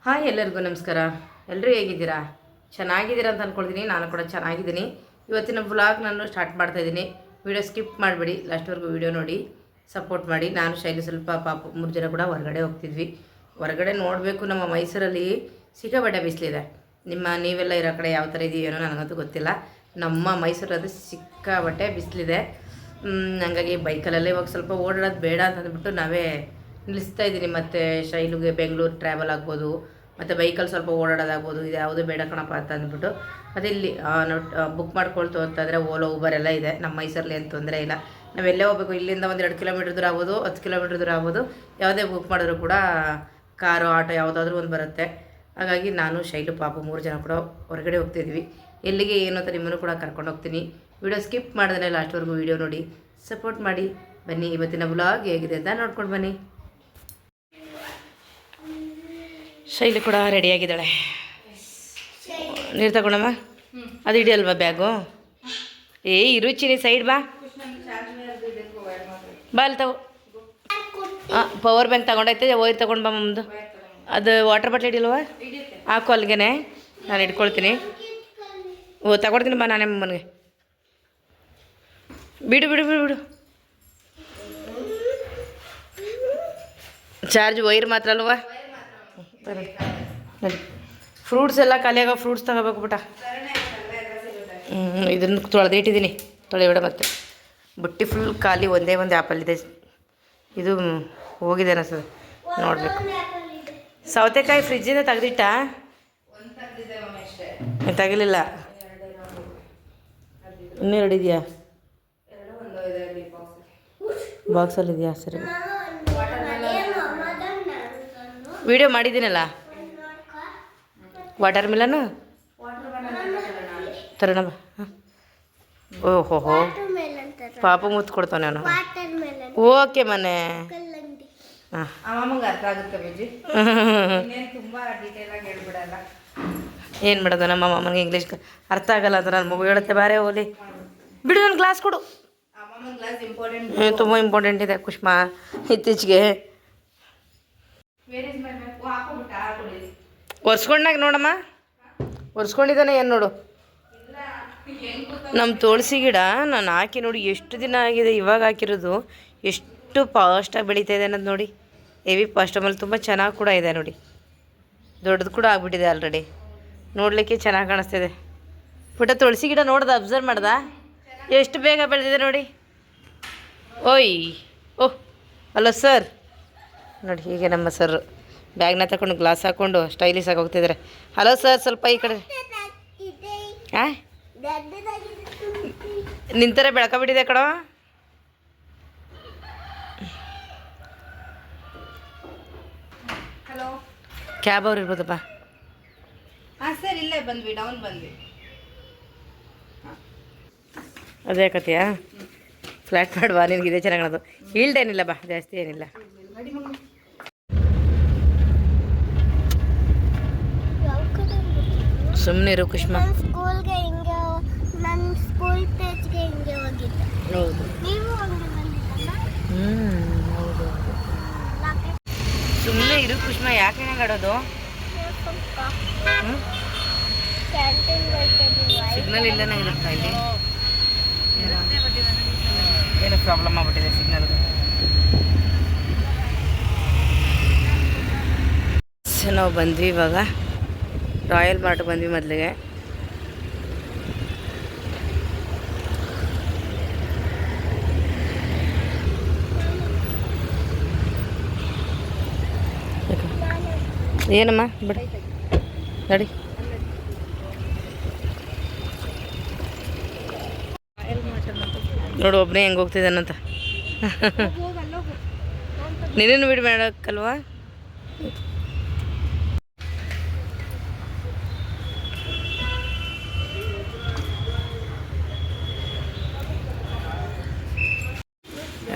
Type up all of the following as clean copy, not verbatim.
Hi ಎಲ್ಲರಿಗೂ ನಮಸ್ಕಾರ. ಎಲ್ಲರೂ ಹೇಗಿದ್ದೀರಾ? ಚೆನ್ನಾಗಿದ್ದೀರಾ ಅಂತ ಅಂದ್ಕೊಳ್ತೀನಿ. ನಾನು ಕೂಡ ಚೆನ್ನಾಗಿದ್ದೀನಿ. ಇವತ್ತಿನ ವ್ಲಾಗ್ ನಾನು ಸ್ಟಾರ್ಟ್ ಮಾಡ್ತಾಯಿದ್ದೀನಿ. ವಿಡಿಯೋ ಸ್ಕಿಪ್ ಮಾಡಬೇಡಿ, ಲಾಸ್ಟ್ವರೆಗೂ ವಿಡಿಯೋ ನೋಡಿ ಸಪೋರ್ಟ್ ಮಾಡಿ. ನಾನು ಶೈಲಿ ಸ್ವಲ್ಪ ಪಾಪು 3 ಜನ ಕೂಡ ಹೊರಗಡೆ ಹೋಗ್ತಿದ್ವಿ. ಹೊರಗಡೆ ನೋಡಬೇಕು, ನಮ್ಮ ಮೈಸೂರಲ್ಲಿ ಸಿಕ್ಕಾಪಟ್ಟೆ ಬಿಸಿಲಿದೆ. ನೀವೆಲ್ಲ ಇರೋ ಕಡೆ ಯಾವ ಥರ ಇದೆಯೋ ನನಗಂತೂ ಗೊತ್ತಿಲ್ಲ. ನಮ್ಮ ಮೈಸೂರಲ್ಲಿ ಸಿಕ್ಕಾಪಟ್ಟೆ ಬಿಸಿಲಿದೆ. ಹಂಗಾಗಿ ಬೈಕಲ್ಲೇ ಇವಾಗ ಸ್ವಲ್ಪ ಓಡಾಡೋದು ಬೇಡ ಅಂತ ಅಂದ್ಬಿಟ್ಟು ನಾವೇ ನಿಲ್ಲಿಸ್ತಾ ಇದ್ದೀನಿ. ಮತ್ತು ಶೈಲಿಗೆ ಬೆಂಗಳೂರು ಟ್ರಾವೆಲ್ ಆಗ್ಬೋದು, ಮತ್ತು ಬೈಕಲ್ಲಿ ಸ್ವಲ್ಪ ಓಡಾಡೋದಾಗ್ಬೋದು. ಇದು ಯಾವುದೂ ಬೇಡ ಕಣಪ್ಪ ಅಂತ ಅಂದ್ಬಿಟ್ಟು ಮತ್ತು ಇಲ್ಲಿ ಬುಕ್ ಮಾಡ್ಕೊಳ್ತು ಅಂತಂದರೆ ಓಲೋ ಊಬರ್ ಎಲ್ಲ ಇದೆ. ನಮ್ಮ ಮೈಸೂರಲ್ಲಿ ಏನು ತೊಂದರೆ ಇಲ್ಲ. ನಾವೆಲ್ಲೇ ಹೋಗ್ಬೇಕು, ಇಲ್ಲಿಂದ ಒಂದು 2 ಕಿಲೋಮೀಟ್ರ್ ದೂರ ಆಗ್ಬೋದು, 10 ಕಿಲೋಮೀಟ್ರ್ ದೂರ ಆಗ್ಬೋದು, ಯಾವುದೇ ಬುಕ್ ಮಾಡಿದ್ರು ಕೂಡ ಕಾರು ಆಟೋ ಯಾವುದಾದ್ರೂ ಒಂದು ಬರುತ್ತೆ. ಹಾಗಾಗಿ ನಾನು ಶೈಲು ಪಾಪು 3 ಜನ ಕೂಡ ಹೊರಗಡೆ ಹೋಗ್ತಿದ್ವಿ. ಎಲ್ಲಿಗೆ ಏನು ಅಂತ ನಿಮ್ಮನ್ನು ಕೂಡ ಕರ್ಕೊಂಡು ಹೋಗ್ತೀನಿ. ವಿಡಿಯೋ ಸ್ಕಿಪ್ ಮಾಡಿದ್ರೆ ಲಾಸ್ಟ್ವರೆಗೂ ವಿಡಿಯೋ ನೋಡಿ ಸಪೋರ್ಟ್ ಮಾಡಿ. ಬನ್ನಿ, ಇವತ್ತಿನ ವ್ಲಾಗ್ ಹೇಗಿದೆ ಅಂತ ನೋಡ್ಕೊಂಡು ಬನ್ನಿ. ಶೈಲಿ ಕೂಡ ರೆಡಿಯಾಗಿದ್ದಾಳೆ. ನೀರು ತಗೊಂಡಮ್ಮ, ಅದು ಹಿಡಿಯಲ್ವಾ ಬ್ಯಾಗು? ರುಚಿನಿ ಸೈಡ್ ಬಾ ಅಲ್ಲಿ ತಗೋ. ಪವರ್ ಬ್ಯಾಂಕ್ ತಗೊಂಡೈತೆ, ವೈರ್ ತಗೊಂಡು ಬಾ ಮಮ್ಮದು. ಅದು ವಾಟರ್ ಬಾಟ್ಲ್ ಹಿಡಿಯಲ್ವಾ? ಹಾಕು ಅಲ್ಲಿಗೆ, ನಾನು ಇಟ್ಕೊಳ್ತೀನಿ. ತಗೊಡ್ತೀನಿ ಬಾ ನಾನೇ ಮಮ್ಮನಿಗೆ. ಬಿಡು ಬಿಡು ಬಿಡು ಬಿಡು, ಚಾರ್ಜ್ ವೈರ್ ಮಾತ್ರ ಅಲ್ವಾ? ನೋಡಿ, ಫ್ರೂಟ್ಸ್ ಎಲ್ಲ ಖಾಲಿಯಾಗೋ, ಫ್ರೂಟ್ಸ್ ತಗೋಬೇಕು ಬಿಟ್ಟ. ಇದನ್ನು ತೊಳೆದಿಟ್ಟಿದ್ದೀನಿ, ತೊಳೆಬಿಡ. ಮತ್ತೆ ಬುಟ್ಟಿ ಫುಲ್ ಖಾಲಿ, ಒಂದೇ ಒಂದು ಆ್ಯಪಲ್ ಇದೆ. ಇದು ಹೋಗಿದೆ ಅನಿಸ್ತದೆ, ನೋಡಬೇಕು. ಸೌತೆಕಾಯಿ ಫ್ರಿಜ್ಜಿಂದ ತೆಗೆದಿಟ್ಟ? ತೆಗಿಲಿಲ್ಲ, ಇನ್ನೂ 2 ಇದೆಯಾ? ಬಾಕ್ಸಲ್ಲಿದೆಯಾ? ಸರಿ, ವಿಡಿಯೋ ಮಾಡಿದ್ದೀನಲ್ಲ. ವಾಟರ್ ಮಿಲನು ತರೋಣ ಬಾ. ಓಹೋ ಹೋ, ಪಾಪ ಮುತ್ತು ಕೊಡ್ತಾನೆ ಅವನು. ಓಕೆ ಮನೆ ಅಮ್ಮಂಗೆ ಅರ್ಥ ಆಗುತ್ತೆ ಬಜ್ಜಿ. ಏನು ಮಾಡೋದು, ನಮ್ಮ ಅಮ್ಮನಿಗೆ ಇಂಗ್ಲೀಷ್ ಅರ್ಥ ಆಗಲ್ಲ ಅಂತ ನನ್ನ ಮಗು ಹೇಳುತ್ತೆ. ಬಾರೇ ಹೋಲಿ ಬಿಡು, ನನ್ನ ಗ್ಲಾಸ್ ಕೊಡು. ತುಂಬ ಇಂಪಾರ್ಟೆಂಟ್ ಇದೆ ಕುಷ್ಮಾ ಇತ್ತೀಚೆಗೆ. ಒರೆಸ್ಕೊಂಡಾಗ ನೋಡಮ್ಮ, ಒರೆಸ್ಕೊಂಡಿದ್ದಾನೆ. ಏನು ನೋಡು, ನಮ್ಮ ತುಳಸಿ ಗಿಡ ನಾನು ಹಾಕಿ ನೋಡಿ ಎಷ್ಟು ದಿನ ಆಗಿದೆ. ಇವಾಗ ಹಾಕಿರೋದು ಎಷ್ಟು ಫಾಸ್ಟಾಗಿ ಬೆಳೀತಾ ಇದೆ ಅನ್ನೋದು ನೋಡಿ. Heavy fast. ಆಮೇಲೆ ತುಂಬ ಚೆನ್ನಾಗಿ ಕೂಡ ಇದೆ ನೋಡಿ, ದೊಡ್ಡದು ಕೂಡ ಆಗಿಬಿಟ್ಟಿದೆ ಆಲ್ರೆಡಿ. ನೋಡಲಿಕ್ಕೆ ಚೆನ್ನಾಗಿ ಕಾಣಿಸ್ತಿದೆ. ಪುಟ್ಟ ತುಳಸಿ ಗಿಡ ನೋಡ್ದೆ, ಅಬ್ಸರ್ವ್ ಮಾಡ್ದೆ ಎಷ್ಟು ಬೇಗ ಬೆಳೆದಿದೆ ನೋಡಿ. ಓಯ್ ಓಹ್, ಹಲೋ ಸರ್. ನೋಡಿ, ಹೀಗೆ ನಮ್ಮ ಸರ್ ಬ್ಯಾಗ್ನ ತಗೊಂಡು ಗ್ಲಾಸ್ ಹಾಕ್ಕೊಂಡು ಸ್ಟೈಲಿಶ್ ಆಗಿ ಹೋಗ್ತಿದ್ದಾರೆ. ಹಲೋ ಸರ್, ಸ್ವಲ್ಪ ಈ ಕಡೆ. ಹಾಂ, ನಿಂತರೆ ಬೆಳ್ಕೊಬಿಟ್ಟಿದೆ ಕಡೋ. ಹಲೋ, ಕ್ಯಾಬ್ ಅವ್ರು ಇರ್ಬೋದಪ್ಪ. ಹಾಂ ಸರ್, ಇಲ್ಲೇ ಬಂದ್ವಿ, ಡೌನ್ ಬಂದ್ವಿ. ಅದೇ ಕತೆಯಾ? ಫ್ಲ್ಯಾಟ್ ಮಾಡುವ, ನಿನಗೆ ಇದೇ ಚೆನ್ನಾಗದು. ಏನಿಲ್ಲ ಬಾ, ಜಾಸ್ತಿ ಏನಿಲ್ಲ. ಸುಮ್ಮನೆ ಇರು ಕುಷ್ಮಾ. ಹೌದು, ಹೌದು. ಸುಮ್ಮನೆ ಇರು ಕುಷ್ಮಾ, ಯಾಕೆ ಆಡೋದು? ಸಿಗ್ನಲ್ ಇಲ್ಲನೇ ಇರುತ್ತಾ ಇಲ್ಲಿ? ಏನು ಪ್ರಾಬ್ಲಮ್ ಆಗ್ಬಿಟ್ಟಿದೆ ಸಿಗ್ನಲ್. ನಾವು ಬಂದ್ವಿ ಇವಾಗ, ರಾಯಲ್ ಮಾರ್ಟ್ಗೆ ಬಂದ್ವಿ ಮೊದಲಿಗೆ. ಏನಮ್ಮ ಬಿಡಿ ನಡಿ. ನೋಡು ಒಬ್ಬನೇ ಹೆಂಗೆ ಹೋಗ್ತಿದ್ದಾನಂತ. ನೀನೇನು ಬಿಡಿ ಮಾಡೋಕ್ಕಲ್ವಾ?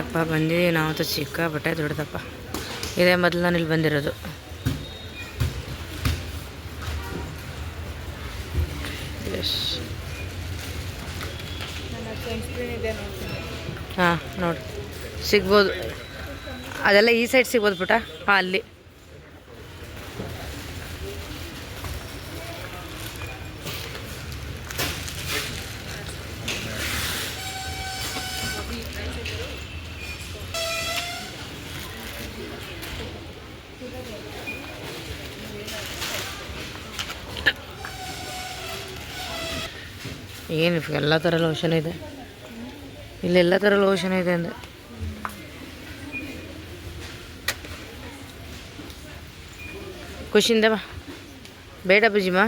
ಅಪ್ಪ ಬಂದಿದ್ದೀವಿ ನಾವಂತೂ, ಸಿಕ್ಕಾಪಟ್ಟೆ ದೊಡ್ಡದಪ್ಪ. ಇದೇ ಮೊದಲು ನಾನು ಇಲ್ಲಿ ಬಂದಿರೋದು. ಎಸ್, ಹಾಂ ನೋಡಿ ಸಿಗ್ಬೋದು. ಅದೆಲ್ಲ ಈ ಸೈಡ್ ಸಿಗ್ಬೋದು ಪುಟ. ಹಾಂ, ಅಲ್ಲಿ ಏನು ಎಲ್ಲ ಥರ ಲೋಷನ್ ಇದೆ, ಇಲ್ಲೆಲ್ಲ ಥರ ಲೋಷನ್ ಇದೆ ಅಂದೆ. ಖುಷಿಯಿಂದ ಬಾ, ಬೇಡ ಬುಜಿಮ್ಮ.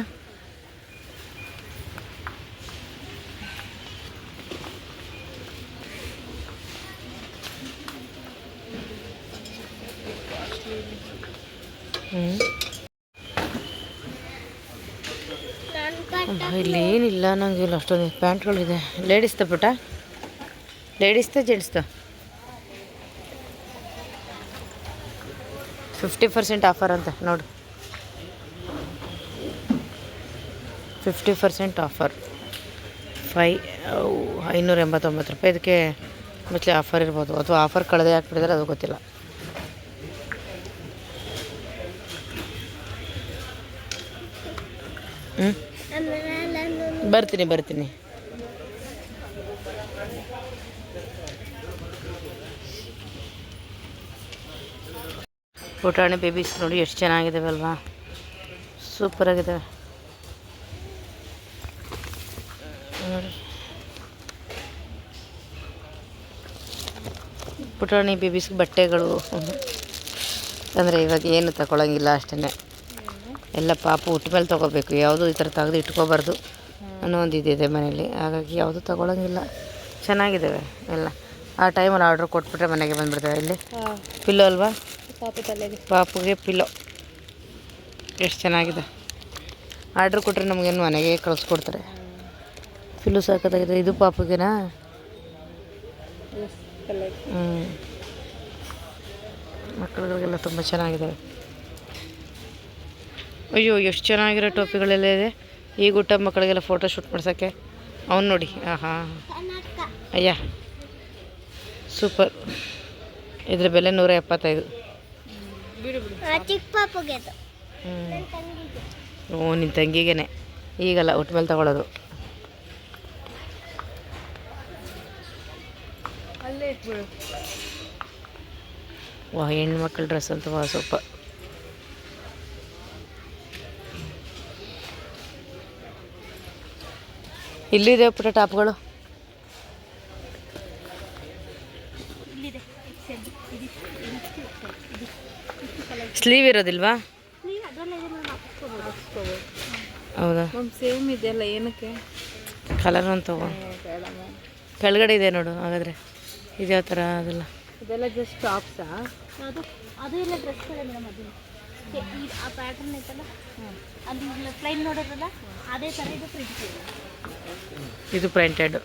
ಇಲ್ಲಿ ಏನಿಲ್ಲ, ನಂಗೆ ಇಲ್ಲ ಅಷ್ಟೊಂದು ಪ್ಯಾಂಟ್ಗಳಿದೆ. ಲೇಡೀಸ್ದ ಪುಟ, ಲೇಡೀಸ್ದ ಜೆಂಟ್ಸ್ದ 50% ಆಫರ್ ಅಂತ ನೋಡು. 50% ಆಫರ್ 589 ರೂಪಾಯಿ. ಇದಕ್ಕೆ ಮತ್ತೆ ಆಫರ್ ಇರ್ಬೋದು, ಅಥವಾ ಆಫರ್ ಕಳೆದೇ ಹಾಕ್ಬಿಟ್ಟಿದ್ದಾರೆ, ಅದು ಗೊತ್ತಿಲ್ಲ. ಬರ್ತೀನಿ. ಪುಟಾಣಿ ಬೇಬೀಸ್ ನೋಡಿ ಎಷ್ಟು ಚೆನ್ನಾಗಿದ್ದಾವೆ ಅಲ್ವಾ, ಸೂಪರಾಗಿದ್ದಾವೆ ನೋಡಿ. ಪುಟಾಣಿ ಬೇಬೀಸ್ಗೆ ಬಟ್ಟೆಗಳು ಅಂದರೆ ಇವಾಗ ಏನು ತಗೊಳ್ಳೋಂಗಿಲ್ಲ ಅಷ್ಟೇ, ಎಲ್ಲ ಪಾಪು ಹುಟ್ಟ ಮೇಲೆ ತೊಗೋಬೇಕು. ಯಾವುದು ಈ ಥರ ತೆಗೆದು ಇಟ್ಕೋಬಾರ್ದು ಅನ್ನೋ ಒಂದು ಇದಿದೆ ಮನೇಲಿ, ಹಾಗಾಗಿ ಯಾವುದು ತಗೊಳ್ಳೋಂಗಿಲ್ಲ. ಚೆನ್ನಾಗಿದ್ದಾವೆ ಎಲ್ಲ. ಆ ಟೈಮಲ್ಲಿ ಆರ್ಡ್ರ್ ಕೊಟ್ಬಿಟ್ರೆ ಮನೆಗೆ ಬಂದುಬಿಡ್ತೇವೆ. ಇಲ್ಲಿ ಪಿಲ್ಲೋ ಅಲ್ವಾ, ಪಾಪುಗೆ ಪಿಲ್ಲೋ ಎಷ್ಟು ಚೆನ್ನಾಗಿದೆ. ಆರ್ಡ್ರ್ ಕೊಟ್ಟರೆ ನಮಗೇನು ಮನೆಗೆ ಕಳಿಸ್ಕೊಡ್ತಾರೆ. ಪಿಲ್ಲೋ ಸಾಕೋದಾಗಿದೆ. ಇದು ಪಾಪುಗೆನಾ? ಮಕ್ಕಳುಗಳಿಗೆಲ್ಲ ತುಂಬ ಚೆನ್ನಾಗಿದ್ದಾವೆ. ಅಯ್ಯೋ ಎಷ್ಟು ಚೆನ್ನಾಗಿರೋ ಟೋಪಿಗಳೆಲ್ಲ ಇದೆ. ಈಗ ಊಟ ಮಕ್ಕಳಿಗೆಲ್ಲ ಫೋಟೋ ಶೂಟ್ ಮಾಡ್ಸೋಕ್ಕೆ. ಅವ್ನು ನೋಡಿ, ಹಾಂ ಅಯ್ಯ ಸೂಪರ್. ಇದ್ರ ಬೆಲೆ 175. ಓ ನಿನ್ನ ತಂಗಿಗೇನೆ, ಈಗಲ್ಲ ಊಟ ಮೇಲೆ ತಗೊಳ್ಳೋದು. ವಾ ಹೆಣ್ಮಕ್ಳ ಡ್ರೆಸ್ ಅಂತ ಭಾಳ ಸೂಪರ್. ಇಲ್ಲಿದೆ ಪುಟ್ಟ ಟಾಪ್ಗಳು. ಸ್ಲೀವ್ ಇರೋದಿಲ್ವಾ? ಹೌದಾ, ಸೇಮ್ ಇದೆಯಲ್ಲ, ಏನಕ್ಕೆ ಕಲರ್ ಅಂತ ಕೆಳಗಡೆ ಇದೆ ನೋಡು. ಹಾಗಾದರೆ ಇದು ಯಾವ ಥರ? ಅದೆಲ್ಲ ಇದೆಲ್ಲ ಜಸ್ಟ್ ಟಾಪ್ಸಾ? ಅದು ಎಲ್ಲ ಡ್ರೆಸ್ಗಳೇ ಮೇಡಮ್. ಅದು ಆ ಪ್ಯಾಟರ್ನ್ ಐತಲ್ಲ, ಅಲ್ಲಿ ಪ್ಲೈನ್ ನೋಡೋದಲ್ಲ, ಅದೇ ಥರ ಇದು ಪ್ರಿಂಟ್ ಇದೆ. ಇದು ಪ್ರಿಂಟೆಡ್.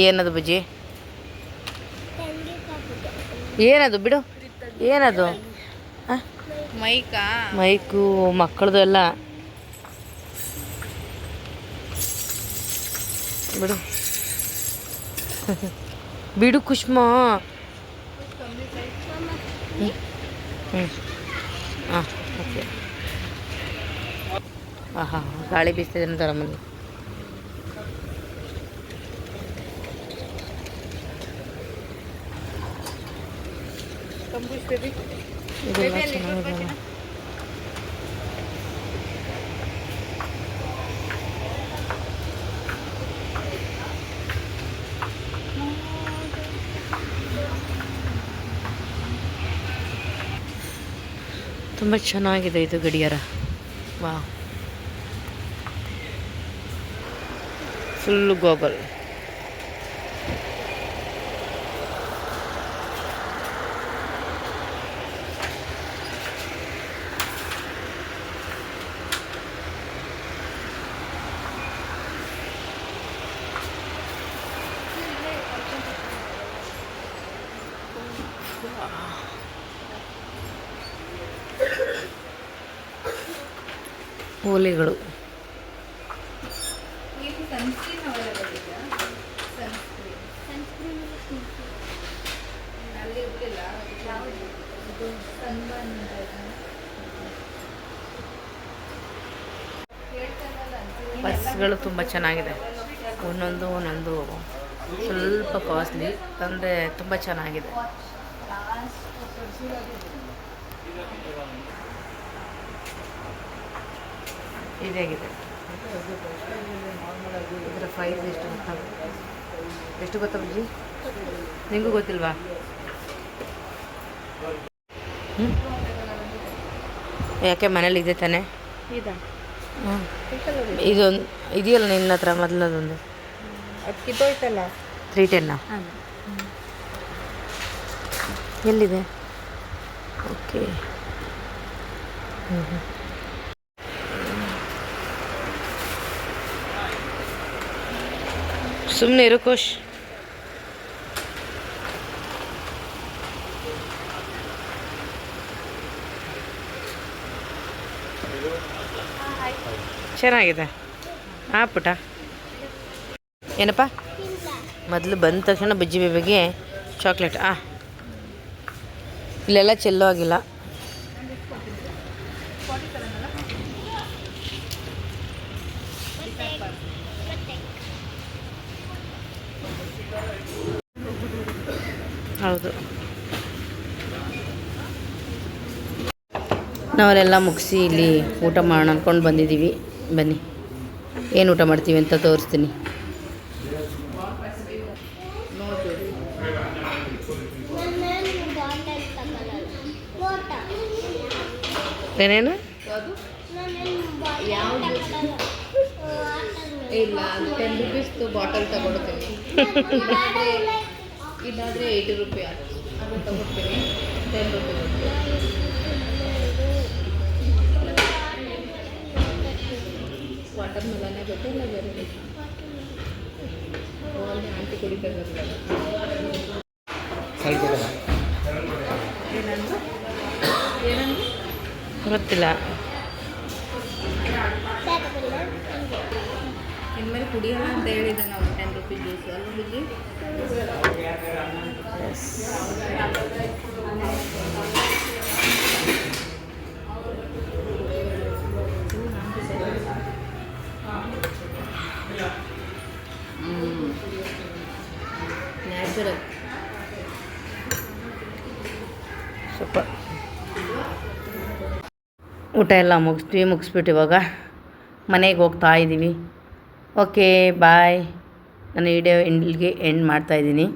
ಏನದು ಬುಜ್ಜಿ? ಏನದು ಬಿಡು, ಏನದು? ಮೈಕು ಮಕ್ಕಳದು ಎಲ್ಲ ಬಿಡು ಬಿಡು ಕುಷ್ಮಾ. ಹಾಂ ಓಕೆ. ಹಾಂ ಗಾಳಿ ಬೀಸ್ತಿದೆ ಅಂತ ನಮ್ಮಲ್ಲಿ. ಇದೆಲ್ಲ ಚೆನ್ನಾಗಿದೆ. ತುಂಬ ಚೆನ್ನಾಗಿದೆ ಇದು ಗಡಿಯಾರ. ವಾ, ಫುಲ್ಲು ಗೋಬಲ್. ಓಲೆಗಳು. ಪರ್ಸ್ಗಳು ತುಂಬ ಚೆನ್ನಾಗಿದೆ. ಒಂದೊಂದು ಸ್ವಲ್ಪ ಕಾಸ್ಟ್ಲಿ, ಅಂದರೆ ತುಂಬ ಚೆನ್ನಾಗಿದೆ. ಇದಾಗಿದೆ. ಇದರ ಪ್ರೈಸ್ ಎಷ್ಟು ಗೊತ್ತಾ? ಎಷ್ಟು ಗೊತ್ತಾ ಬುಜ್ಜಿ? ನಿಮಗೂ ಗೊತ್ತಿಲ್ವಾ? ಯಾಕೆ ಮನೇಲಿ ಇದೆ ತಾನೆ? ಇದಾ ಇದೊಂದು ಇದೆಯಲ್ಲ ನಿನ್ನ ಹತ್ರ ಮೊದಲದೊಂದು ಅದು ಕಿತ್ತೋಯ್ತಲ್ಲ. 310 ಎಲ್ಲಿದೆ? ಓಕೆ. ಸುಮ್ಮನೆ ಇರು ಖುಷ್. ಚೆನ್ನಾಗಿದೆ. ಹಾಂ ಪುಟ. ಏನಪ್ಪ? ಮೊದಲು ಬಂದ ತಕ್ಷಣ ಬಜ್ಜಿ ಬೇಬಿಗೆ ಚಾಕ್ಲೇಟ್. ಇಲ್ಲೆಲ್ಲ ಚೆಲ್ಲೋ ಆಗಿಲ್ಲ. ಹೌದು, ನಾವಲ್ಲೆಲ್ಲ ಮುಗಿಸಿ ಇಲ್ಲಿ ಊಟ ಮಾಡೋಣ ಅಂದ್ಕೊಂಡು ಬಂದಿದ್ದೀವಿ. ಬನ್ನಿ, ಏನು ಊಟ ಮಾಡ್ತೀವಿ ಅಂತ ತೋರಿಸ್ತೀನಿ. ಏನೇನು? ಇಲ್ಲ, 10 ರೂಪೀಸ್ದು ಬಾಟಲ್ ತಗೊಳ್ತೀನಿ. ಇದಾದರೆ 80 ರೂಪಾಯಿ ಅದು ತಗೊಳ್ತೀನಿ. 10 ರೂಪಾಯಿ. ವಾಟರ್ ಮೆಲನೇ ಗೊತ್ತಿಲ್ಲ, ಬೇರೆ ಅಲ್ಲಿ ಆಂಟಿ ಕುಡಿತಾರೆ. ಏನಂದ್ರೆ ಗೊತ್ತಿಲ್ಲ. ಇನ್ಮೇಲೆ ಕುಡಿಯೋಣ ಅಂತ ಹೇಳಿದ್ದೆ ನಾವು. 10 ರೂಪಾಯಿ ಜ್ಯೂಸ್ ಅಲ್ಲ ಬುಜ್ಜಿ? Natural super. ಊಟ ಎಲ್ಲ ಮುಗಿಸ್ಬಿಟ್ಟು ಇವಾಗ ಮನೆಗೆ ಹೋಗ್ತಾ ಇದ್ದೀವಿ. Okay bye. ನಾನು ವಿಡಿಯೋ ಇಲ್ಲಿಗೆ ಎಂಡ್ ಮಾಡ್ತಾಯಿದ್ದೀನಿ.